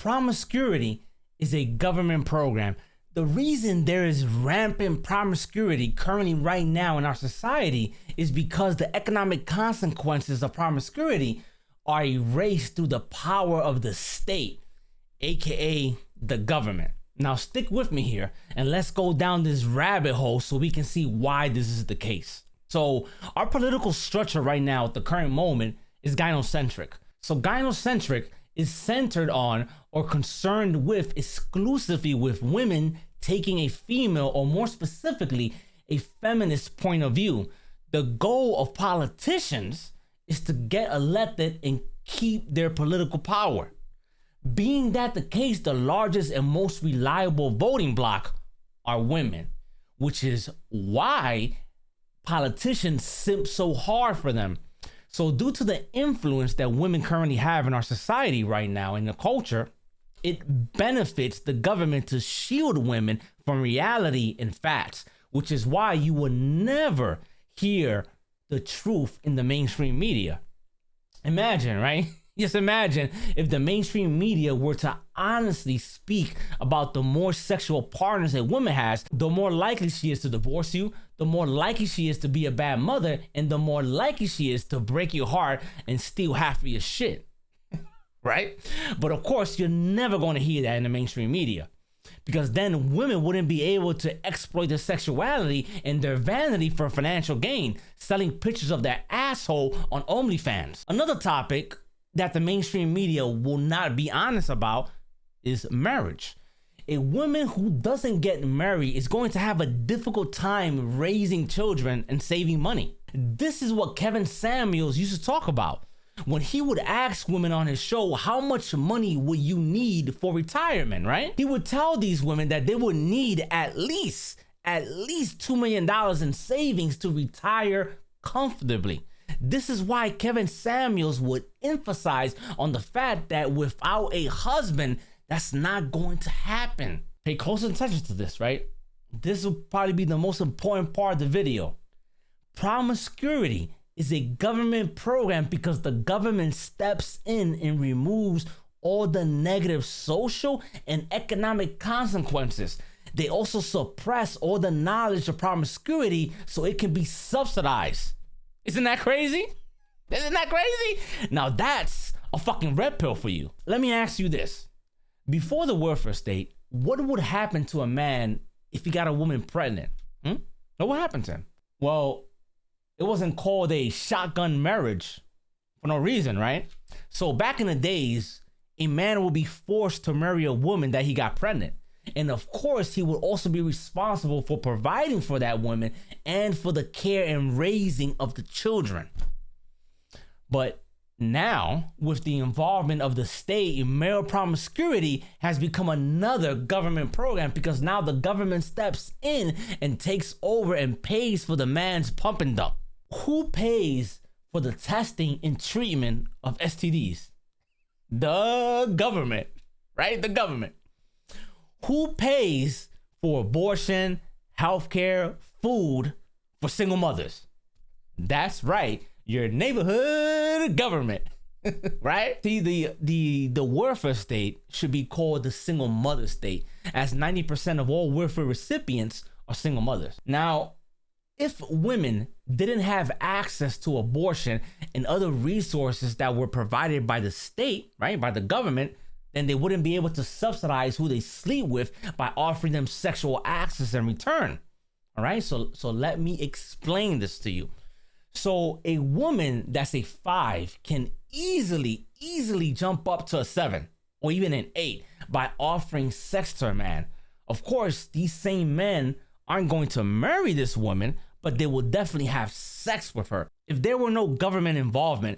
Promiscuity is a government program. The reason there is rampant promiscuity currently right now in our society is because the economic consequences of promiscuity are erased through the power of the state, aka the government. Now stick with me here and let's go down this rabbit hole so we can see why this is the case. So our political structure right now at the current moment is gynocentric. So gynocentric is centered on or concerned with exclusively with women taking a female, or more specifically, a feminist point of view. The goal of politicians is to get elected and keep their political power. Being that the case, the largest and most reliable voting bloc are women, which is why politicians simp so hard for them. So due to the influence that women currently have in our society right now, in the culture, it benefits the government to shield women from reality and facts, which is why you will never hear the truth in the mainstream media. Imagine, right? Just imagine if the mainstream media were to honestly speak about the more sexual partners a woman has, the more likely she is to divorce you, the more likely she is to be a bad mother, and the more likely she is to break your heart and steal half of your shit. Right? But of course, you're never going to hear that in the mainstream media, because then women wouldn't be able to exploit their sexuality and their vanity for financial gain, selling pictures of their asshole on OnlyFans. Another topic that the mainstream media will not be honest about is marriage. A woman who doesn't get married is going to have a difficult time raising children and saving money. This is what Kevin Samuels used to talk about when he would ask women on his show, how much money would you need for retirement, right? He would tell these women that they would need at least $2 million in savings to retire comfortably. This is why Kevin Samuels would emphasize on the fact that without a husband, that's not going to happen. Pay close attention to this, right? This will probably be the most important part of the video. Promiscuity is a government program because the government steps in and removes all the negative social and economic consequences. They also suppress all the knowledge of promiscuity so it can be subsidized. Isn't that crazy? Isn't that crazy? Now that's a fucking red pill for you. Let me ask you this. Before the welfare state, what would happen to a man if he got a woman pregnant? What happened to him? Well, it wasn't called a shotgun marriage for no reason, right? So back in the days, a man would be forced to marry a woman that he got pregnant. And of course, he would also be responsible for providing for that woman and for the care and raising of the children. But now, with the involvement of the state, male promiscuity has become another government program, because now the government steps in and takes over and pays for the man's pump and dump. Who pays for the testing and treatment of STDs? The government, right? The government. Who pays for abortion, healthcare, food for single mothers? That's right, your neighborhood government, right? See, the welfare state should be called the single mother state, as 90% of all welfare recipients are single mothers. Now, if women didn't have access to abortion and other resources that were provided by the state, right, by the government, then they wouldn't be able to subsidize who they sleep with by offering them sexual access in return. All right, so let me explain this to you. So a woman that's a 5 can easily jump up to a 7 or even an 8 by offering sex to a man. Of course, these same men aren't going to marry this woman, but they will definitely have sex with her. If there were no government involvement,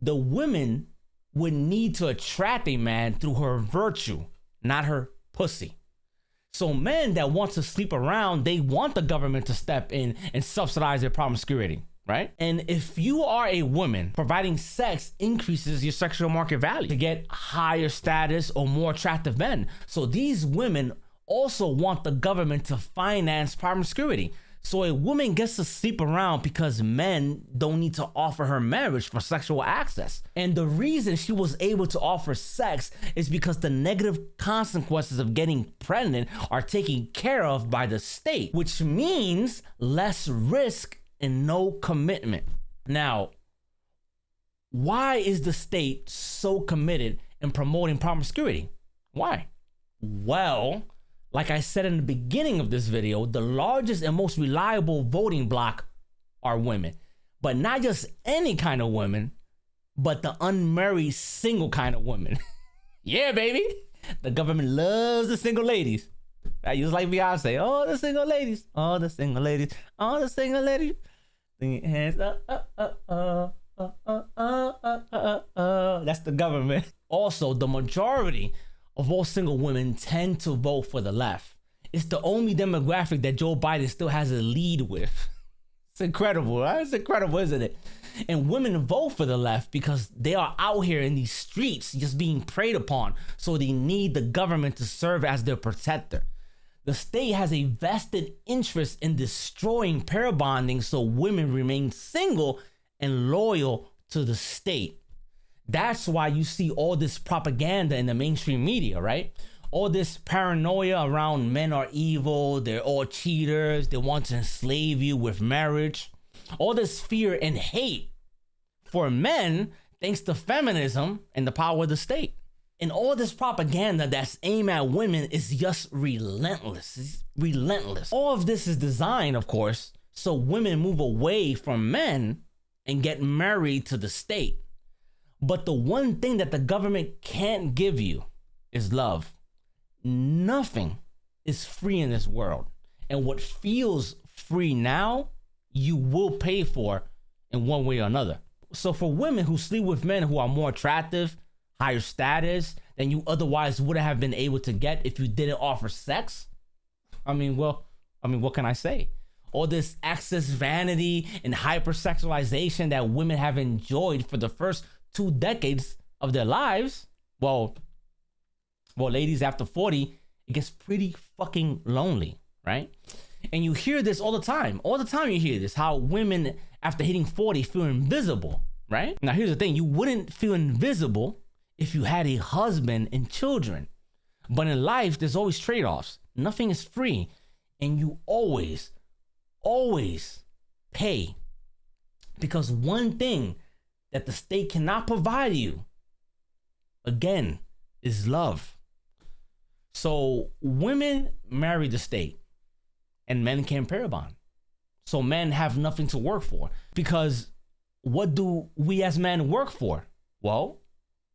the women would need to attract a man through her virtue, not her pussy. So men that want to sleep around, they want the government to step in and subsidize their promiscuity, right? And if you are a woman, providing sex increases your sexual market value to get higher status or more attractive men. So these women also want the government to finance promiscuity. So a woman gets to sleep around because men don't need to offer her marriage for sexual access. And the reason she was able to offer sex is because the negative consequences of getting pregnant are taken care of by the state, which means less risk and no commitment. Now, why is the state so committed in promoting promiscuity? Why? Well, like I said in the beginning of this video, the largest and most reliable voting bloc are women. But not just any kind of women, but the unmarried single kind of women. Yeah, baby. The government loves the single ladies. Right? Just like Beyonce. Oh, the single ladies. Oh, the single ladies. Oh, the single ladies. Sing your hands up. That's the government. Also, the majority of all single women tend to vote for the left. It's the only demographic that Joe Biden still has a lead with. It's incredible, right? It's incredible, isn't it? And women vote for the left because they are out here in these streets just being preyed upon. So they need the government to serve as their protector. The state has a vested interest in destroying pair bonding so women remain single and loyal to the state. That's why you see all this propaganda in the mainstream media, right? All this paranoia around men are evil, they're all cheaters, they want to enslave you with marriage. All this fear and hate for men thanks to feminism and the power of the state. And all this propaganda that's aimed at women is just relentless. It's relentless. All of this is designed, of course, so women move away from men and get married to the state. But the one thing that the government can't give you is love. Nothing is free in this world. And what feels free now, you will pay for in one way or another. So for women who sleep with men who are more attractive, higher status than you otherwise would have been able to get if you didn't offer sex, what can I say? All this excess vanity and hypersexualization that women have enjoyed for the first 2 decades of their lives, well, ladies after 40, it gets pretty fucking lonely, right? And you hear this all the time. All the time you hear this, how women after hitting 40 feel invisible, right? Now here's the thing, you wouldn't feel invisible if you had a husband and children. But in life, there's always trade-offs. Nothing is free. And you always pay. Because one thing that the state cannot provide you, again, is love. So women marry the state and men can't pair bond. So men have nothing to work for. Because what do we as men work for? Well,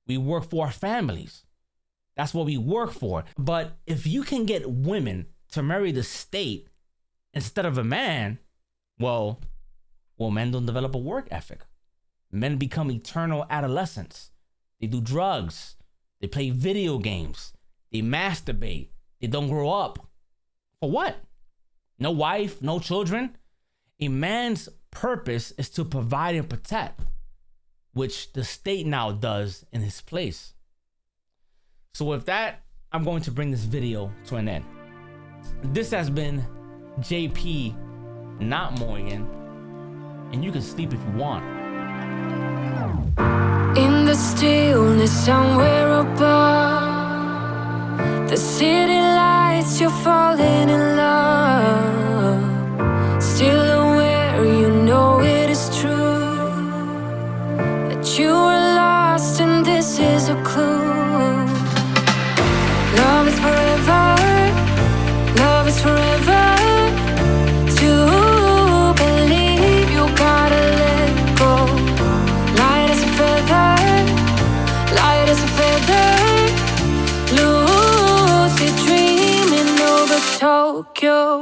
we work for our families. That's what we work for. But if you can get women to marry the state instead of a man, well, men don't develop a work ethic. Men become eternal adolescents. They do drugs. They play video games. They masturbate. They don't grow up. For what? No wife, no children. A man's purpose is to provide and protect, which the state now does in his place. So with that, I'm going to bring this video to an end. This has been JP, not Morgan, and you can sleep if you want. In the stillness somewhere above, the city lights, you're falling in love. Still aware, you know it is true, that you are lost and this is a clue. Love is forever, love is forever. To believe you gotta let go. Light as a feather, light as a feather. Lucid dreaming over Tokyo.